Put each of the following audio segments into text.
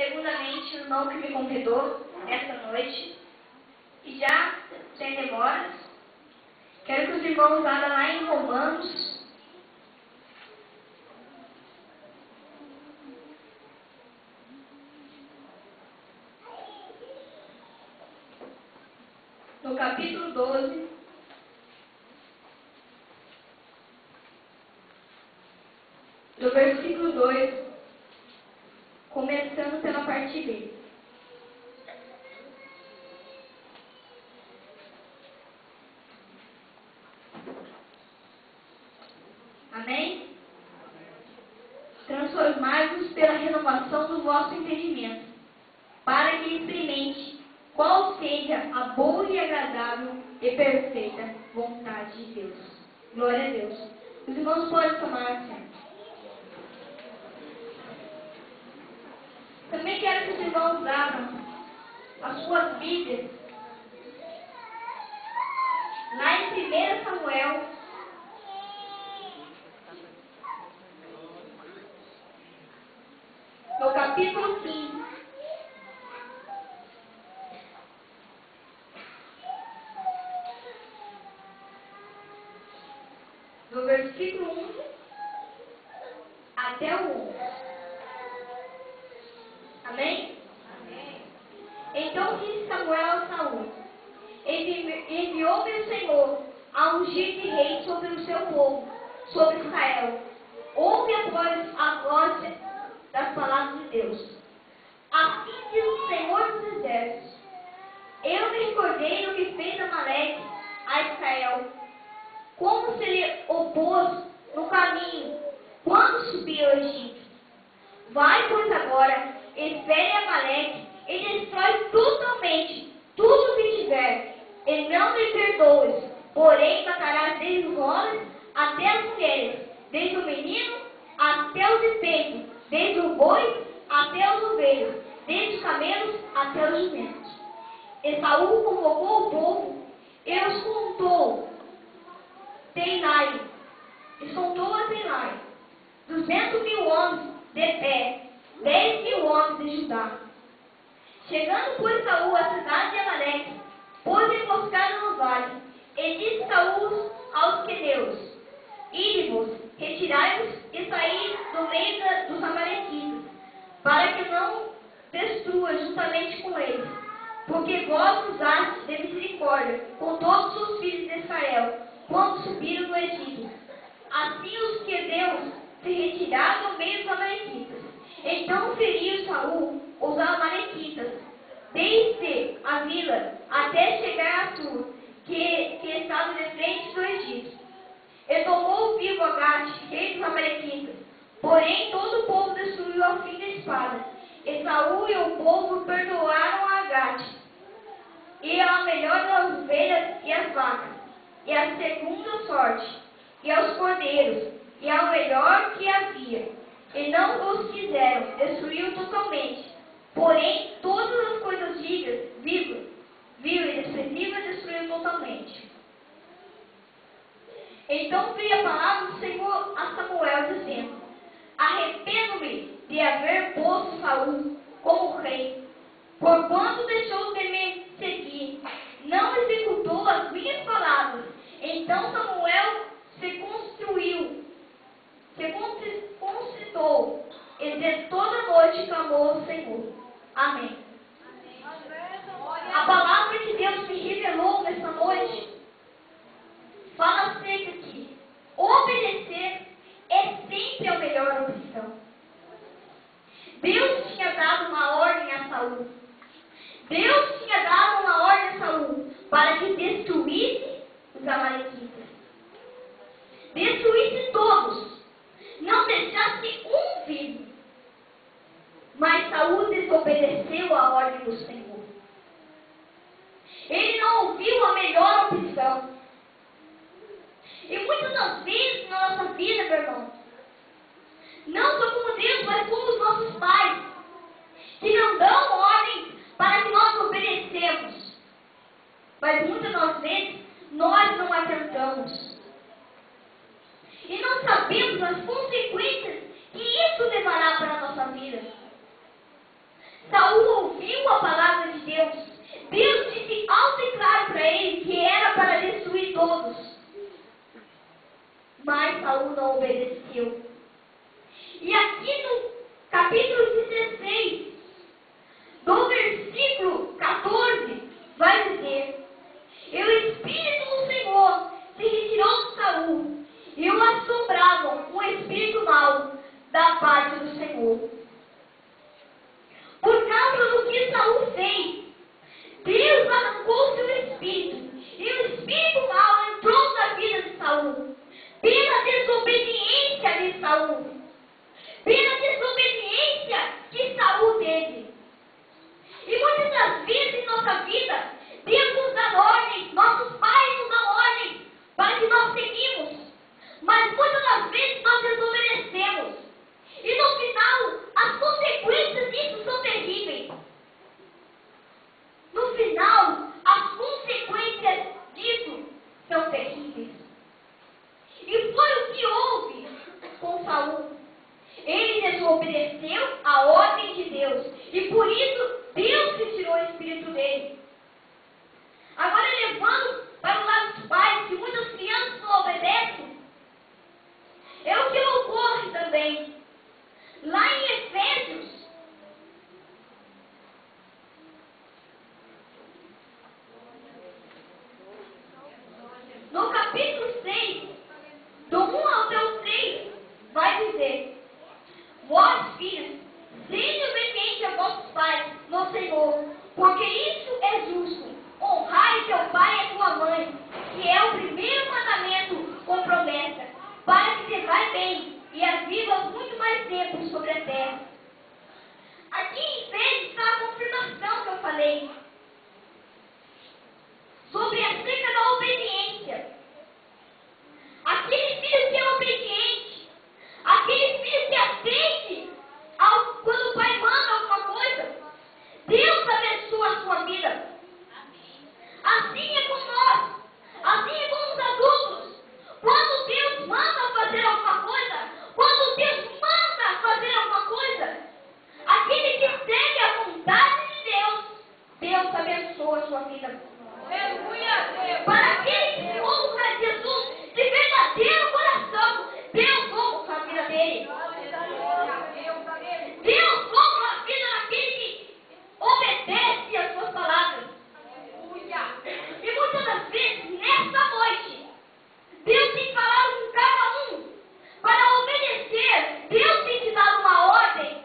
segundamente o irmão que me convidou esta noite. E já, sem demoras, quero que os irmãos abram lá em Romanos. No capítulo 12. Do versículo 2, começando pela parte B. Amém? Transformai-vos pela renovação do vosso entendimento, para que experimente qual seja a boa e agradável e perfeita vontade de Deus. Glória a Deus. Os irmãos podem tomar assento. Também quero que os irmãos abram as suas Bíblias lá em 1 Samuel, no capítulo 15. Do versículo 1 até o 11. Amém? Amém. Então disse Samuel a Saul: enviou-me o Senhor a ungir de rei sobre o seu povo, sobre Israel. Ouve agora a voz das palavras de Deus. Assim diz o Senhor dos Exércitos: eu me recordei do que fez Amaleque a Israel, como se lhe opôs no caminho, quando subiu ao Egito. Vai, pois, agora, espere Amaleque e destrói totalmente tudo o que tiver, e não lhe perdoes, porém matarás desde os homens até as mulheres, desde o menino até os espelhos, desde o boi até os ovelhos, desde os camelos até os jumentos. E Saul convocou o povo e os contou Teinai, e contou a Teinai 200.000 homens de pé, 10.000 homens de Judá. Chegando, pois, Saul à cidade de Amaleque, pôs emboscada no vale, e disse Saul aos queneus: ide-vos, retirai-vos e saí do meio dos amalequitas, para que não destrua juntamente com eles, porque vós usastes de misericórdia com todos os filhos de Israel, quando subiram do Egito. Assim os queneus se retiraram do meio dos amalequitas. Então feriu Saul os amalequitas, desde a vila até chegar a Sur, que estava de frente do Egito. E tomou vivo Agate, rei dos amalequitas. Porém todo o povo destruiu a fim da espada. E Saul e o povo perdoaram a Agate, e a melhor das ovelhas e as vacas, e a segunda sorte, e aos cordeiros, e ao melhor que havia, e não os quiseram, destruiu totalmente. Porém, todas as coisas vivas e desprezíveis destruiu totalmente. Então veio a palavra do Senhor a Samuel, dizendo: arrependo-me de haver posto Saul como rei, porquanto deixou de me seguir, não executou as minhas palavras. Então Samuel se concitou, e de toda noite clamou ao Senhor. Amém. A palavra que Deus me revelou nesta noite fala acerca que obedecer é sempre a melhor opção. Deus tinha dado uma ordem a Saul. Deus tinha dado uma ordem a Saul para que destruísse os amalequitas. Destruísse todos, não deixasse um vivo. Mas Saul desobedeceu a ordem do Senhor. Ele não ouviu a melhor opção. E muitas das vezes na nossa vida, meu irmão, não só como Deus, mas como os nossos pais, que não dão ordem para que nós obedecemos. Mas muitas das vezes nós não atentamos. E não sabemos as consequências que isso levará para a nossa vida. Saul ouviu a palavra de Deus. Deus disse alto e claro para ele que era para destruir todos. Mas Saul não obedeceu. E aqui no capítulo 16, do versículo 14, vai dizer: E o Espírito do Senhor se retirou de Saul, e o assombrava um espírito mau da parte do Senhor. Por causa do que Saul fez, Deus arrancou seu espírito, e o espírito mau entrou na vida de Saul, pela desobediência de Saul, pela desobediência que Saul teve. E muitas das vezes em nossa vida, Deus nos dá ordens, nossos pais nos dão ordens para que nós seguimos, mas muitas das vezes nós desobedecemos. E no final, as consequências disso são terríveis. No final, as consequências disso são terríveis. E foi o que houve com Saul. Ele desobedeceu a ordem de Deus. E por isso, Deus retirou o espírito dele. Agora, levando para o lado dos pais, que muitas crianças não obedecem, é o que ocorre também. Lá em Efésios, no capítulo 6, do 1 até o 3, vai dizer: Vós, filhos, sede obedientes a vossos pais no Senhor, porque isso é justo. Honrai teu pai e a tua mãe, que é o primeiro mandamento com promessa, para que te vai bem e a vivas muito mais tempo sobre a terra. Aqui em Efésios está a confirmação que eu falei sobre acerca da obediência. Aquele filho que é obediente, aquele filho que atende quando o pai manda alguma coisa, Deus abençoa a sua vida. Assim é com nós, assim é com os adultos. Quando Deus manda fazer alguma coisa, quando Deus manda fazer alguma coisa, aquele que segue a vontade de Deus, Deus abençoa a sua vida. Para aquele que honra Jesus de verdadeiro coração, Deus honra a vida dele. Deus honra a vida daquele que obedece às suas palavras. E muitas das vezes, nesta noite, Deus tem falado com cada um para obedecer. Deus tem te dado uma ordem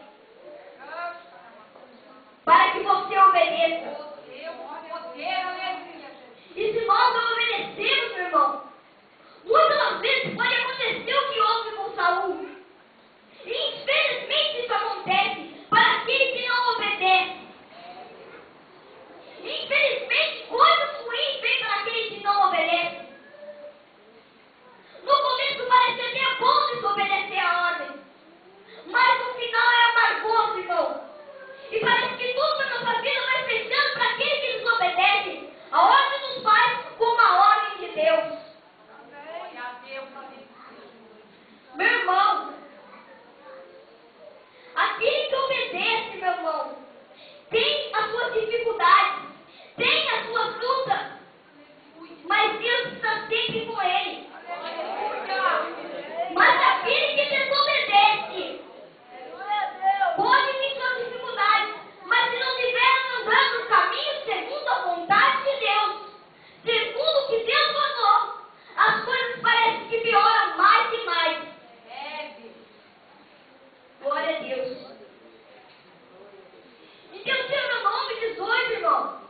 para que você obedeça. E se nós não obedecermos, meu irmão, muitas das vezes pode acontecer o que houve com Saul. E infelizmente isso acontece para aquele que não obedece. Infelizmente, coisas ruins vêm para aquele que não obedece. No começo parece até bom desobedecer a ordem, mas no final é amargoso, irmão. E parece que tudo na nossa vida vai fechando para aquele que desobedece a ordem dos pais como a ordem de Deus. Meu irmão, aquele que obedece, meu irmão, tem as suas dificuldades, tem as suas lutas, mas Deus está sempre com ele. Mas aquele que desobedece, pode vir suas dificuldades, mas se não estiver andando no caminho segundo a vontade de Deus, segundo o que Deus mandou, as coisas parecem que pioram mais e mais. Glória a Deus. Então, Senhor, no nome de Jesus, irmão,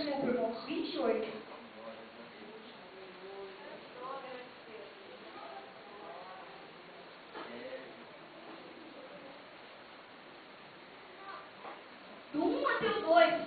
desculpa, irmãos, 28. Do 1 até o 2,